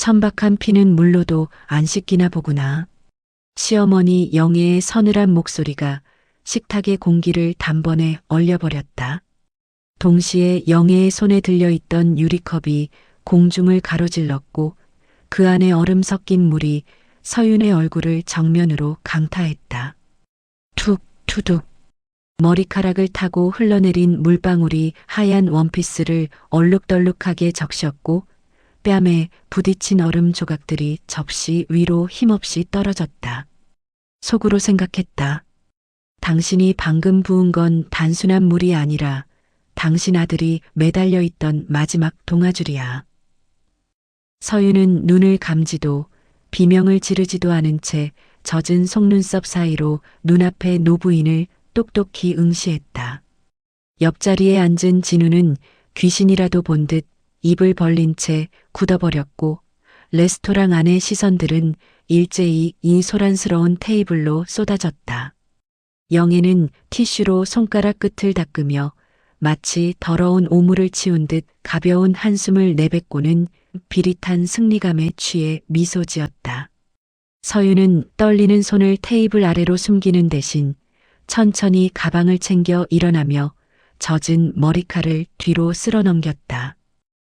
천박한 피는 물로도 안 씻기나 보구나. 시어머니 영애의 서늘한 목소리가 식탁의 공기를 단번에 얼려버렸다. 동시에 영애의 손에 들려있던 유리컵이 공중을 가로질렀고 그 안에 얼음 섞인 물이 서윤의 얼굴을 정면으로 강타했다. 툭 투둑. 머리카락을 타고 흘러내린 물방울이 하얀 원피스를 얼룩덜룩하게 적셨고 뺨에 부딪힌 얼음 조각들이 접시 위로 힘없이 떨어졌다. 속으로 생각했다. 당신이 방금 부은 건 단순한 물이 아니라 당신 아들이 매달려 있던 마지막 동아줄이야. 서윤은 눈을 감지도 비명을 지르지도 않은 채 젖은 속눈썹 사이로 눈앞의 노부인을 똑똑히 응시했다. 옆자리에 앉은 진우는 귀신이라도 본 듯 입을 벌린 채 굳어버렸고 레스토랑 안의 시선들은 일제히 이 소란스러운 테이블로 쏟아졌다. 영애는 티슈로 손가락 끝을 닦으며 마치 더러운 오물을 치운 듯 가벼운 한숨을 내뱉고는 비릿한 승리감에 취해 미소 지었다. 서윤은 떨리는 손을 테이블 아래로 숨기는 대신 천천히 가방을 챙겨 일어나며 젖은 머리칼을 뒤로 쓸어 넘겼다.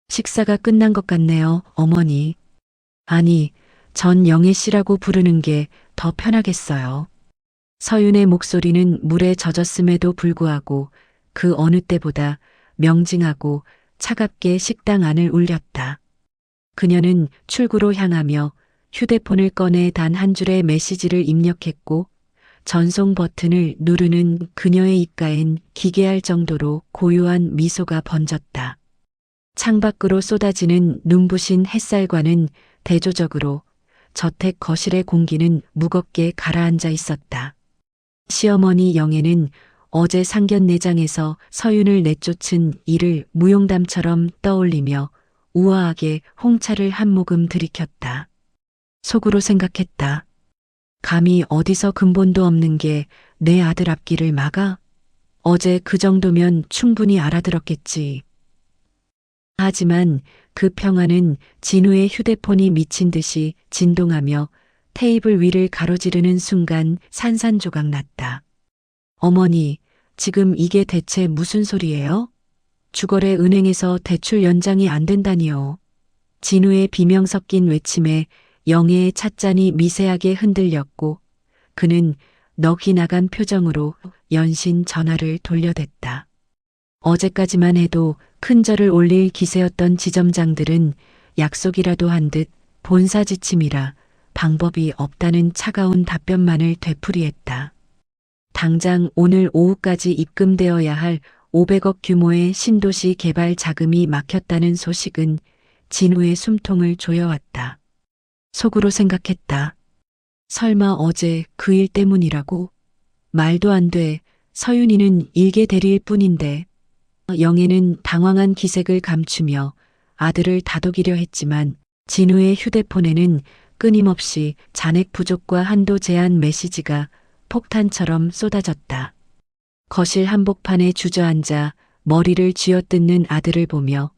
식사가 끝난 것 같네요, 어머니. 아니, 전 영애 씨라고 부르는 게 더 편하겠어요. 서윤의 목소리는 물에 젖었음에도 불구하고 그 어느 때보다 명징하고 차갑게 식당 안을 울렸다. 그녀는 출구로 향하며 휴대폰을 꺼내 단 한 줄의 메시지를 입력했고 전송 버튼을 누르는 그녀의 입가엔 기괴할 정도로 고요한 미소가 번졌다. 창밖으로 쏟아지는 눈부신 햇살과는 대조적으로 저택 거실의 공기는 무겁게 가라앉아 있었다. 시어머니 영애는 어제 상견례장에서 서윤을 내쫓은 일을 무용담처럼 떠올리며 우아하게 홍차를 한 모금 들이켰다. 속으로 생각했다. 감히 어디서 근본도 없는 게 내 아들 앞길을 막아? 어제 그 정도면 충분히 알아들었겠지. 하지만 그 평화는 진우의 휴대폰이 미친 듯이 진동하며 테이블 위를 가로지르는 순간 산산조각 났다. 어머니, 지금 이게 대체 무슨 소리예요? 주거래 은행에서 대출 연장이 안 된다니요. 진우의 비명 섞인 외침에 영애의 찻잔이 미세하게 흔들렸고 그는 넋이 나간 표정으로 연신 전화를 돌려댔다. 어제까지만 해도 큰 절을 올릴 기세였던 지점장들은 약속이라도 한 듯 본사지침이라 방법이 없다는 차가운 답변만을 되풀이했다. 당장 오늘 오후까지 입금되어야 할 500억 규모의 신도시 개발 자금이 막혔다는 소식은 진우의 숨통을 조여왔다. 속으로 생각했다. 설마 어제 그 일 때문이라고? 말도 안 돼. 서윤이는 일개 대리일 뿐인데. 영애는 당황한 기색을 감추며 아들을 다독이려 했지만 진우의 휴대폰에는 끊임없이 잔액 부족과 한도 제한 메시지가 폭탄처럼 쏟아졌다. 거실 한복판에 주저앉아 머리를 쥐어뜯는 아들을 보며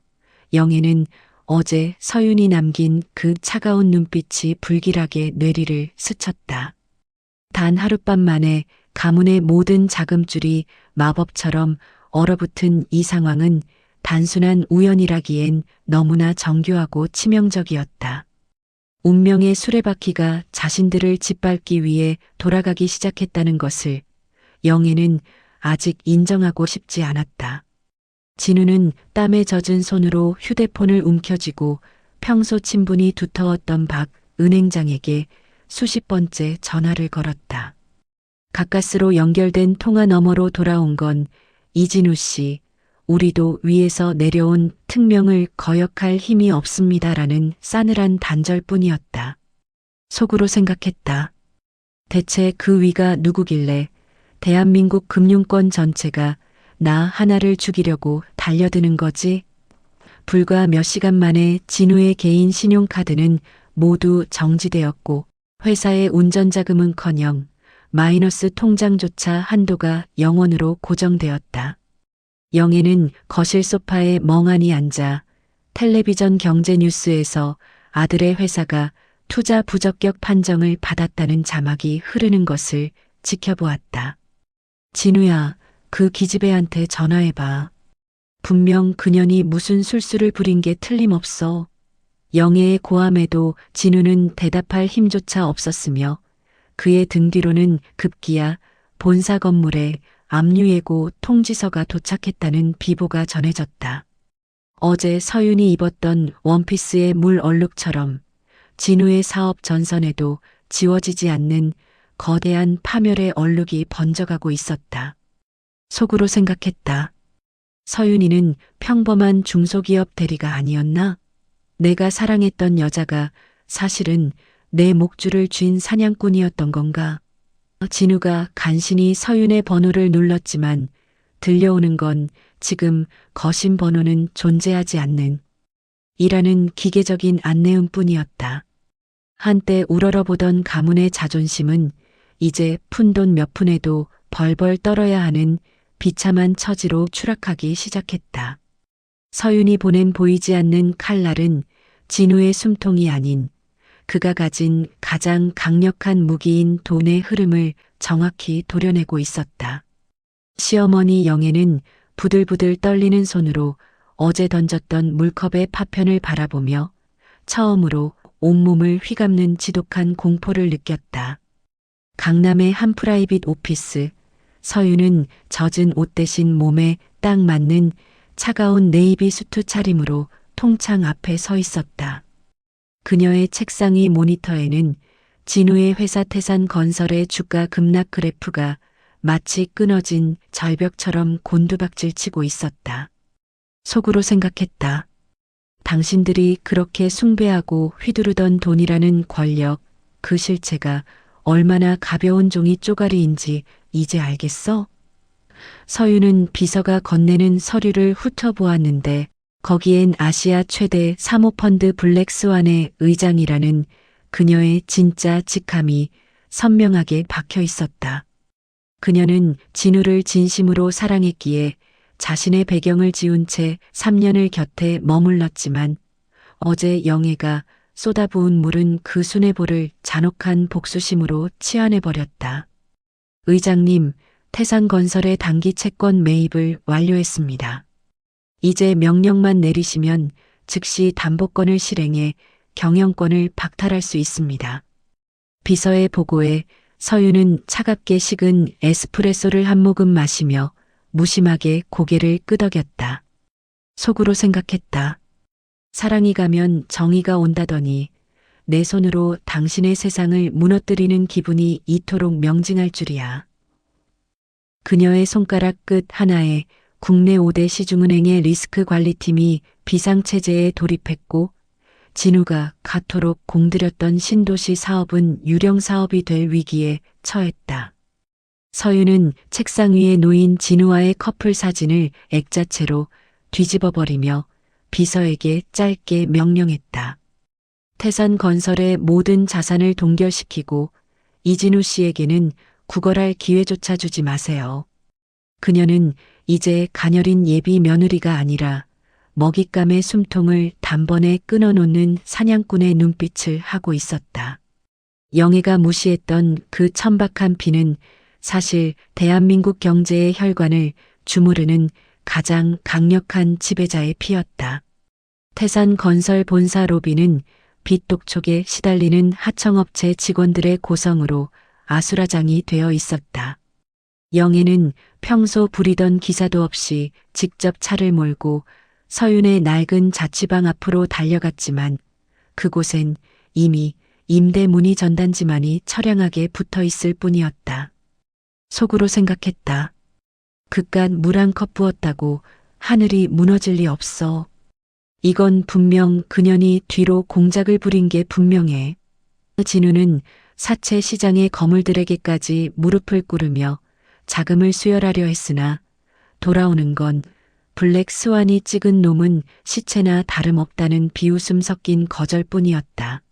영애는 어제 서윤이 남긴 그 차가운 눈빛이 불길하게 뇌리를 스쳤다. 단 하룻밤 만에 가문의 모든 자금줄이 마법처럼 얼어붙은 이 상황은 단순한 우연이라기엔 너무나 정교하고 치명적이었다. 운명의 수레바퀴가 자신들을 짓밟기 위해 돌아가기 시작했다는 것을 영애는 아직 인정하고 싶지 않았다. 진우는 땀에 젖은 손으로 휴대폰을 움켜쥐고 평소 친분이 두터웠던 박 은행장에게 수십 번째 전화를 걸었다. 가까스로 연결된 통화 너머로 돌아온 건 이진우 씨, 우리도 위에서 내려온 특명을 거역할 힘이 없습니다라는 싸늘한 단절뿐이었다. 속으로 생각했다. 대체 그 위가 누구길래 대한민국 금융권 전체가 나 하나를 죽이려고 달려드는 거지? 불과 몇 시간 만에 진우의 개인 신용카드는 모두 정지되었고 회사의 운전자금은커녕 마이너스 통장조차 한도가 0원으로 고정되었다. 영애는 거실 소파에 멍하니 앉아 텔레비전 경제 뉴스에서 아들의 회사가 투자 부적격 판정을 받았다는 자막이 흐르는 것을 지켜보았다. 진우야, 그 기집애한테 전화해봐. 분명 그년이 무슨 술수를 부린 게 틀림없어. 영애의 고함에도 진우는 대답할 힘조차 없었으며 그의 등 뒤로는 급기야 본사 건물에 압류예고 통지서가 도착했다는 비보가 전해졌다. 어제 서윤이 입었던 원피스의 물 얼룩처럼 진우의 사업 전선에도 지워지지 않는 거대한 파멸의 얼룩이 번져가고 있었다. 속으로 생각했다. 서윤이는 평범한 중소기업 대리가 아니었나? 내가 사랑했던 여자가 사실은 내 목줄을 쥔 사냥꾼이었던 건가? 진우가 간신히 서윤의 번호를 눌렀지만 들려오는 건 지금 거신 번호는 존재하지 않는 이라는 기계적인 안내음 뿐이었다. 한때 우러러보던 가문의 자존심은 이제 푼돈 몇 푼에도 벌벌 떨어야 하는 비참한 처지로 추락하기 시작했다. 서윤이 보낸 보이지 않는 칼날은 진우의 숨통이 아닌 그가 가진 가장 강력한 무기인 돈의 흐름을 정확히 도려내고 있었다. 시어머니 영애는 부들부들 떨리는 손으로 어제 던졌던 물컵의 파편을 바라보며 처음으로 온몸을 휘감는 지독한 공포를 느꼈다. 강남의 한 프라이빗 오피스, 서윤은 젖은 옷 대신 몸에 딱 맞는 차가운 네이비 수트 차림으로 통창 앞에 서 있었다. 그녀의 책상이 모니터에는 진우의 회사 태산건설의 주가 급락 그래프가 마치 끊어진 절벽처럼 곤두박질 치고 있었다. 속으로 생각했다. 당신들이 그렇게 숭배하고 휘두르던 돈이라는 권력, 그 실체가 얼마나 가벼운 종이 쪼가리인지 이제 알겠어? 서윤은 비서가 건네는 서류를 훑어보았는데 거기엔 아시아 최대 사모펀드 블랙스완의 의장이라는 그녀의 진짜 직함이 선명하게 박혀 있었다. 그녀는 진우를 진심으로 사랑했기에 자신의 배경을 지운 채 3년을 곁에 머물렀지만 어제 영애가 쏟아부은 물은 그 수뇌보를 잔혹한 복수심으로 치환해버렸다. 의장님, 태산건설의 단기 채권 매입을 완료했습니다. 이제 명령만 내리시면 즉시 담보권을 실행해 경영권을 박탈할 수 있습니다. 비서의 보고에 서윤은 차갑게 식은 에스프레소를 한 모금 마시며 무심하게 고개를 끄덕였다. 속으로 생각했다. 사랑이 가면 정의가 온다더니 내 손으로 당신의 세상을 무너뜨리는 기분이 이토록 명징할 줄이야. 그녀의 손가락 끝 하나에 국내 5대 시중은행의 리스크 관리팀이 비상체제에 돌입했고 진우가 가토록 공들였던 신도시 사업은 유령 사업이 될 위기에 처했다. 서윤은 책상 위에 놓인 진우와의 커플 사진을 액자체로 뒤집어버리며 비서에게 짧게 명령했다. 태산건설의 모든 자산을 동결시키고 이진우 씨에게는 구걸할 기회조차 주지 마세요. 그녀는 이제 가녀린 예비 며느리가 아니라 먹잇감의 숨통을 단번에 끊어놓는 사냥꾼의 눈빛을 하고 있었다. 영애가 무시했던 그 천박한 피는 사실 대한민국 경제의 혈관을 주무르는 가장 강력한 지배자의 피였다. 태산건설 본사 로비는 빚 독촉에 시달리는 하청업체 직원들의 고성으로 아수라장이 되어 있었다. 영애는 평소 부리던 기사도 없이 직접 차를 몰고 서윤의 낡은 자취방 앞으로 달려갔지만 그곳엔 이미 임대 문의 전단지만이 처량하게 붙어 있을 뿐이었다. 속으로 생각했다. 그깟 물 한 컵 부었다고 하늘이 무너질 리 없어. 이건 분명 그년이 뒤로 공작을 부린 게 분명해. 진우는 사채 시장의 거물들에게까지 무릎을 꿇으며 자금을 수혈하려 했으나 돌아오는 건 블랙 스완이 찍은 놈은 시체나 다름없다는 비웃음 섞인 거절뿐이었다.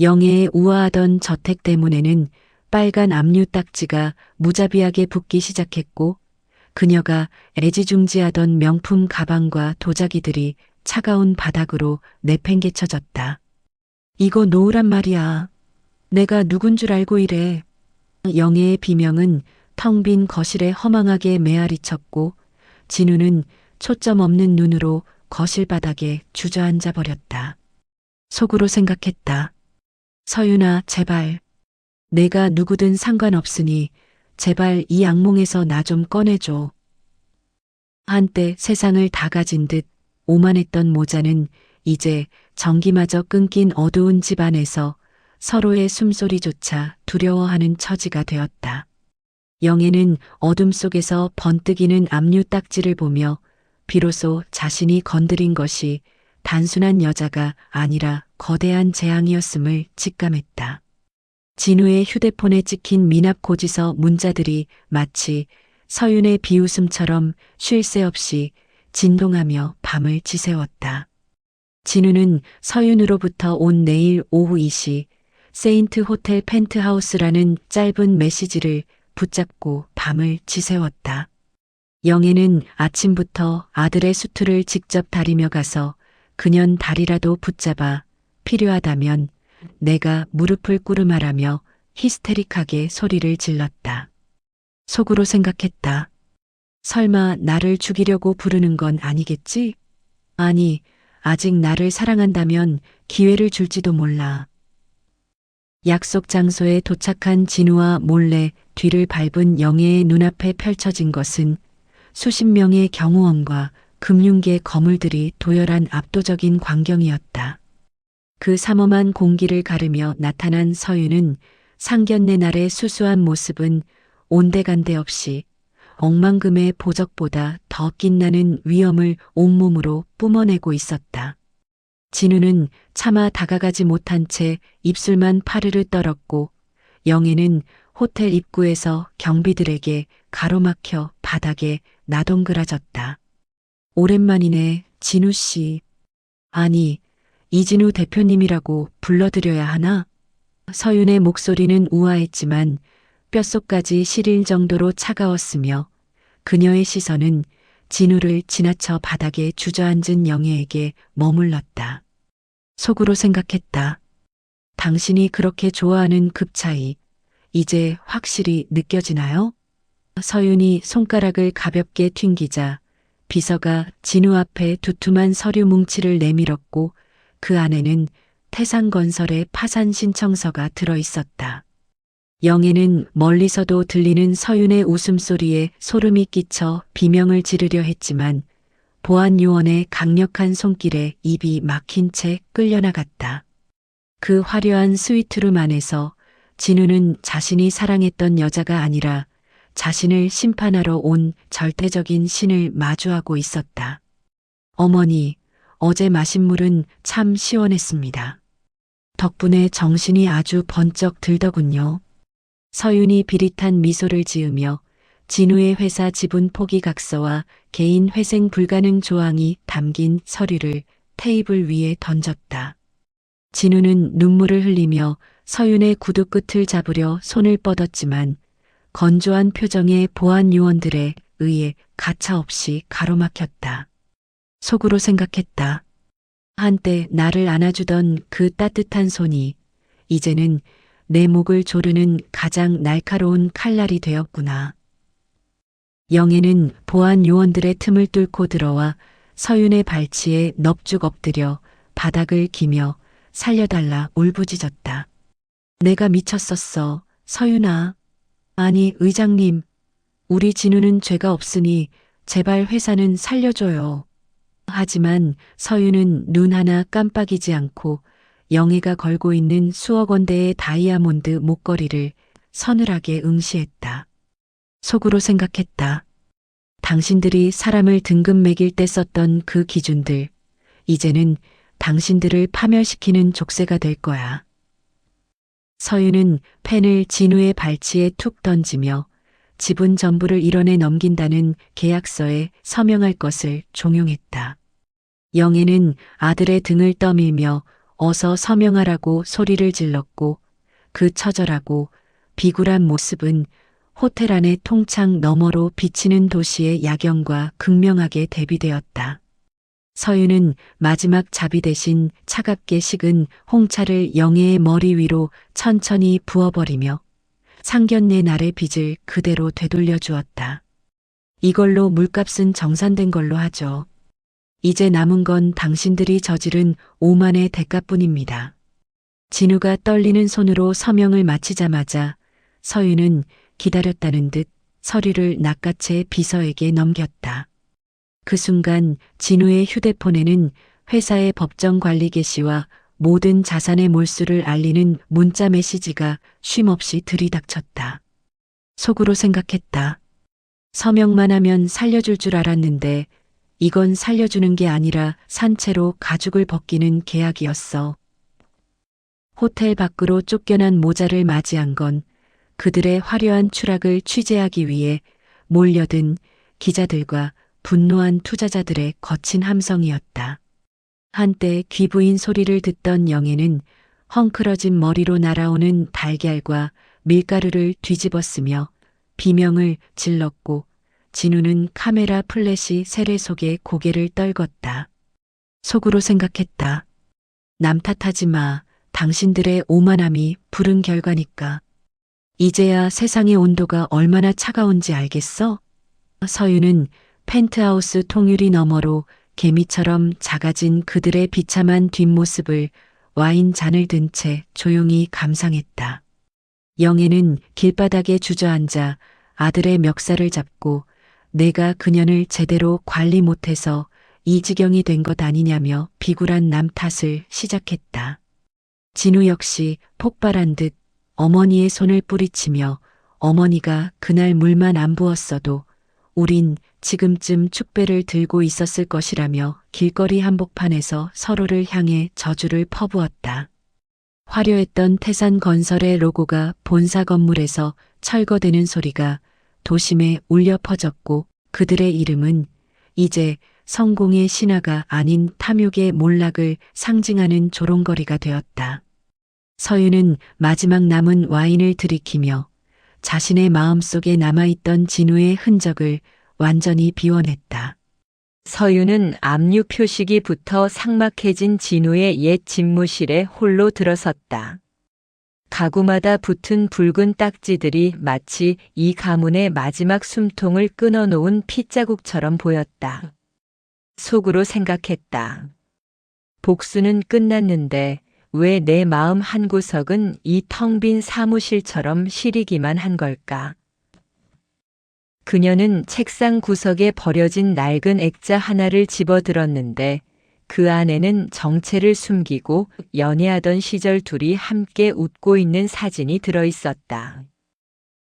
영애의 우아하던 저택 대문에는 빨간 압류 딱지가 무자비하게 붙기 시작했고 그녀가 애지중지하던 명품 가방과 도자기들이 차가운 바닥으로 내팽개쳐졌다. 이거 놓으란 말이야. 내가 누군 줄 알고 이래. 영애의 비명은 텅 빈 거실에 허망하게 메아리쳤고 진우는 초점 없는 눈으로 거실 바닥에 주저앉아 버렸다. 속으로 생각했다. 서윤아, 제발. 내가 누구든 상관없으니 제발 이 악몽에서 나 좀 꺼내줘. 한때 세상을 다 가진 듯 오만했던 모자는 이제 전기마저 끊긴 어두운 집 안에서 서로의 숨소리조차 두려워하는 처지가 되었다. 영애는 어둠 속에서 번뜩이는 압류 딱지를 보며 비로소 자신이 건드린 것이 단순한 여자가 아니라 거대한 재앙이었음을 직감했다. 진우의 휴대폰에 찍힌 미납 고지서 문자들이 마치 서윤의 비웃음처럼 쉴 새 없이 진동하며 밤을 지새웠다. 진우는 서윤으로부터 온 내일 오후 2시 세인트 호텔 펜트하우스라는 짧은 메시지를 붙잡고 밤을 지새웠다. 영애는 아침부터 아들의 수트를 직접 다리며 가서 그년 다리라도 붙잡아 필요하다면 내가 무릎을 꿇으마라며 히스테릭하게 소리를 질렀다. 속으로 생각했다. 설마 나를 죽이려고 부르는 건 아니겠지? 아니, 아직 나를 사랑한다면 기회를 줄지도 몰라. 약속 장소에 도착한 진우와 몰래 뒤를 밟은 영애의 눈앞에 펼쳐진 것은 수십 명의 경호원과 금융계 거물들이 도열한 압도적인 광경이었다. 그 삼엄한 공기를 가르며 나타난 서윤은 상견례 날의 수수한 모습은 온데간데 없이 억만금의 보적보다 더 빛나는 위엄을 온몸으로 뿜어내고 있었다. 진우는 차마 다가가지 못한 채 입술만 파르르 떨었고 영애는 호텔 입구에서 경비들에게 가로막혀 바닥에 나동그라졌다. 오랜만이네, 진우 씨. 아니, 이진우 대표님이라고 불러드려야 하나? 서윤의 목소리는 우아했지만 뼛속까지 시릴 정도로 차가웠으며 그녀의 시선은 진우를 지나쳐 바닥에 주저앉은 영애에게 머물렀다. 속으로 생각했다. 당신이 그렇게 좋아하는 급차이, 이제 확실히 느껴지나요? 서윤이 손가락을 가볍게 튕기자 비서가 진우 앞에 두툼한 서류 뭉치를 내밀었고 그 안에는 태상건설의 파산 신청서가 들어 있었다. 영애는 멀리서도 들리는 서윤의 웃음소리에 소름이 끼쳐 비명을 지르려 했지만 보안 요원의 강력한 손길에 입이 막힌 채 끌려나갔다. 그 화려한 스위트룸 안에서 진우는 자신이 사랑했던 여자가 아니라 자신을 심판하러 온 절대적인 신을 마주하고 있었다. 어머니, 어제 마신 물은 참 시원했습니다. 덕분에 정신이 아주 번쩍 들더군요. 서윤이 비릿한 미소를 지으며 진우의 회사 지분 포기 각서와 개인 회생 불가능 조항이 담긴 서류를 테이블 위에 던졌다. 진우는 눈물을 흘리며 서윤의 구두 끝을 잡으려 손을 뻗었지만 건조한 표정의 보안 요원들에 의해 가차없이 가로막혔다. 속으로 생각했다. 한때 나를 안아주던 그 따뜻한 손이 이제는 내 목을 조르는 가장 날카로운 칼날이 되었구나. 영애는 보안 요원들의 틈을 뚫고 들어와 서윤의 발치에 넙죽 엎드려 바닥을 기며 살려달라 울부짖었다. 내가 미쳤었어, 서윤아. 아니, 의장님. 우리 진우는 죄가 없으니 제발 회사는 살려줘요. 하지만 서윤은 눈 하나 깜빡이지 않고 영애가 걸고 있는 수억 원대의 다이아몬드 목걸이를 서늘하게 응시했다. 속으로 생각했다. 당신들이 사람을 등급 매길 때 썼던 그 기준들, 이제는 당신들을 파멸시키는 족쇄가 될 거야. 서윤은 펜을 진우의 발치에 툭 던지며 지분 전부를 1원에 넘긴다는 계약서에 서명할 것을 종용했다. 영애는 아들의 등을 떠밀며 어서 서명하라고 소리를 질렀고 그 처절하고 비굴한 모습은 호텔 안의 통창 너머로 비치는 도시의 야경과 극명하게 대비되었다. 서유는 마지막 자비 대신 차갑게 식은 홍차를 영애의 머리 위로 천천히 부어버리며 상견례 날의 빚을 그대로 되돌려 주었다. 이걸로 물값은 정산된 걸로 하죠. 이제 남은 건 당신들이 저지른 오만의 대가뿐입니다. 진우가 떨리는 손으로 서명을 마치자마자 서유는 기다렸다는 듯 서류를 낚아채 비서에게 넘겼다. 그 순간 진우의 휴대폰에는 회사의 법정 관리 개시와 모든 자산의 몰수를 알리는 문자 메시지가 쉼없이 들이닥쳤다. 속으로 생각했다. 서명만 하면 살려줄 줄 알았는데 이건 살려주는 게 아니라 산채로 가죽을 벗기는 계약이었어. 호텔 밖으로 쫓겨난 모자를 맞이한 건 그들의 화려한 추락을 취재하기 위해 몰려든 기자들과 분노한 투자자들의 거친 함성이었다. 한때 귀부인 소리를 듣던 영애는 헝클어진 머리로 날아오는 달걀과 밀가루를 뒤집었으며 비명을 질렀고 진우는 카메라 플래시 세례 속에 고개를 떨궜다. 속으로 생각했다. 남 탓하지 마. 당신들의 오만함이 부른 결과니까. 이제야 세상의 온도가 얼마나 차가운지 알겠어? 서유는 펜트하우스 통유리 너머로 개미처럼 작아진 그들의 비참한 뒷모습을 와인 잔을 든 채 조용히 감상했다. 영애는 길바닥에 주저앉아 아들의 멱살을 잡고 내가 그년을 제대로 관리 못해서 이 지경이 된 것 아니냐며 비굴한 남 탓을 시작했다. 진우 역시 폭발한 듯 어머니의 손을 뿌리치며 어머니가 그날 물만 안 부었어도 우린 지금쯤 축배를 들고 있었을 것이라며 길거리 한복판에서 서로를 향해 저주를 퍼부었다. 화려했던 태산건설의 로고가 본사 건물에서 철거되는 소리가 도심에 울려 퍼졌고 그들의 이름은 이제 성공의 신화가 아닌 탐욕의 몰락을 상징하는 조롱거리가 되었다. 서유는 마지막 남은 와인을 들이키며 자신의 마음속에 남아있던 진우의 흔적을 완전히 비워냈다. 서유는 압류 표식이 붙어 삭막해진 진우의 옛 집무실에 홀로 들어섰다. 가구마다 붙은 붉은 딱지들이 마치 이 가문의 마지막 숨통을 끊어놓은 핏자국처럼 보였다. 속으로 생각했다. 복수는 끝났는데 왜 내 마음 한구석은 이 텅 빈 사무실처럼 시리기만 한 걸까? 그녀는 책상 구석에 버려진 낡은 액자 하나를 집어들었는데 그 안에는 정체를 숨기고 연애하던 시절 둘이 함께 웃고 있는 사진이 들어있었다.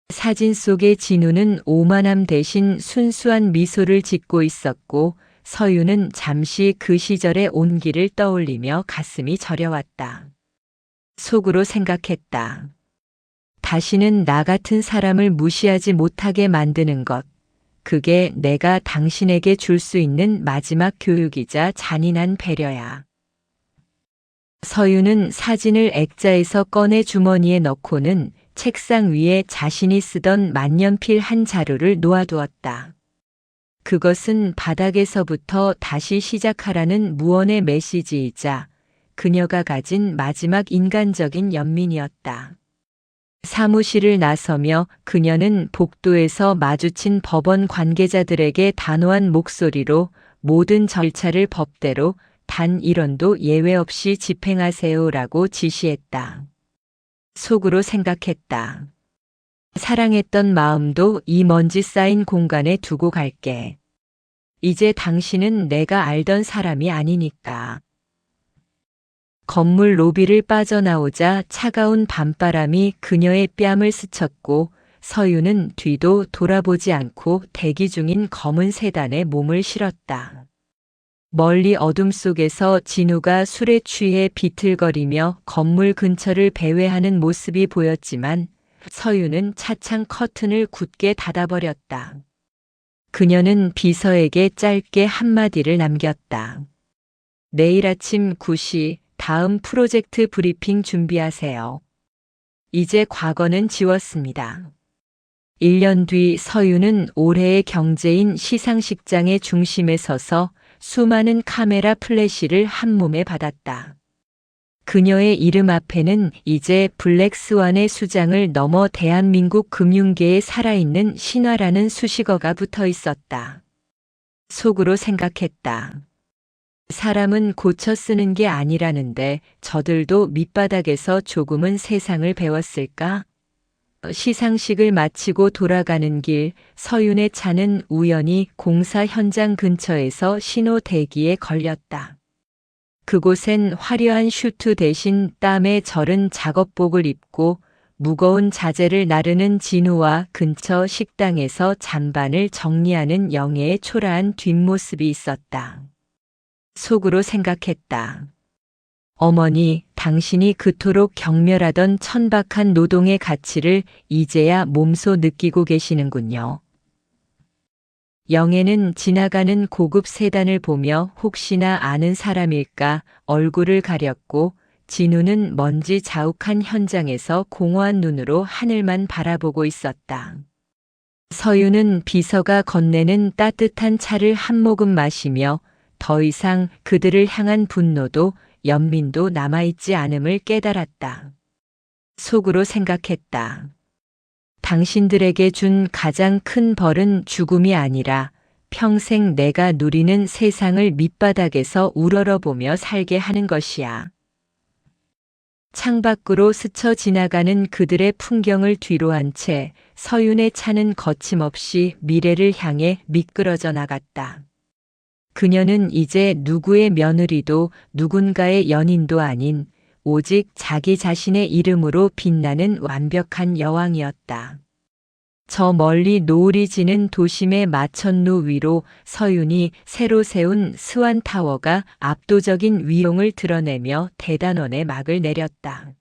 사진 속의 진우는 오만함 대신 순수한 미소를 짓고 있었고 서유는 잠시 그 시절의 온기를 떠올리며 가슴이 저려왔다. 속으로 생각했다. 다시는 나 같은 사람을 무시하지 못하게 만드는 것. 그게 내가 당신에게 줄 수 있는 마지막 교육이자 잔인한 배려야. 서유는 사진을 액자에서 꺼내 주머니에 넣고는 책상 위에 자신이 쓰던 만년필 한 자루를 놓아두었다. 그것은 바닥에서부터 다시 시작하라는 무언의 메시지이자 그녀가 가진 마지막 인간적인 연민이었다. 사무실을 나서며 그녀는 복도에서 마주친 법원 관계자들에게 단호한 목소리로 모든 절차를 법대로 단 1원도 예외 없이 집행하세요라고 지시했다. 속으로 생각했다. 사랑했던 마음도 이 먼지 쌓인 공간에 두고 갈게. 이제 당신은 내가 알던 사람이 아니니까. 건물 로비를 빠져나오자 차가운 밤바람이 그녀의 뺨을 스쳤고 서유는 뒤도 돌아보지 않고 대기 중인 검은 세단에 몸을 실었다. 멀리 어둠 속에서 진우가 술에 취해 비틀거리며 건물 근처를 배회하는 모습이 보였지만 서유는 차창 커튼을 굳게 닫아버렸다. 그녀는 비서에게 짧게 한마디를 남겼다. 내일 아침 9시 다음 프로젝트 브리핑 준비하세요. 이제 과거는 지웠습니다. 1년 뒤 서유는 올해의 경제인 시상식장의 중심에 서서 수많은 카메라 플래시를 한 몸에 받았다. 그녀의 이름 앞에는 이제 블랙스완의 수장을 넘어 대한민국 금융계에 살아있는 신화라는 수식어가 붙어 있었다. 속으로 생각했다. 사람은 고쳐 쓰는 게 아니라는데 저들도 밑바닥에서 조금은 세상을 배웠을까? 시상식을 마치고 돌아가는 길, 서윤의 차는 우연히 공사 현장 근처에서 신호 대기에 걸렸다. 그곳엔 화려한 슈트 대신 땀에 절은 작업복을 입고 무거운 자재를 나르는 진우와 근처 식당에서 잔반을 정리하는 영애의 초라한 뒷모습이 있었다. 속으로 생각했다. 어머니, 당신이 그토록 경멸하던 천박한 노동의 가치를 이제야 몸소 느끼고 계시는군요. 영애는 지나가는 고급 세단을 보며 혹시나 아는 사람일까 얼굴을 가렸고 진우는 먼지 자욱한 현장에서 공허한 눈으로 하늘만 바라보고 있었다. 서윤은 비서가 건네는 따뜻한 차를 한 모금 마시며 더 이상 그들을 향한 분노도 연민도 남아있지 않음을 깨달았다. 속으로 생각했다. 당신들에게 준 가장 큰 벌은 죽음이 아니라 평생 내가 누리는 세상을 밑바닥에서 우러러보며 살게 하는 것이야. 창밖으로 스쳐 지나가는 그들의 풍경을 뒤로 한 채 서윤의 차는 거침없이 미래를 향해 미끄러져 나갔다. 그녀는 이제 누구의 며느리도 누군가의 연인도 아닌 오직 자기 자신의 이름으로 빛나는 완벽한 여왕이었다. 저 멀리 노을이 지는 도심의 마천루 위로 서윤이 새로 세운 스완타워가 압도적인 위용을 드러내며 대단원의 막을 내렸다.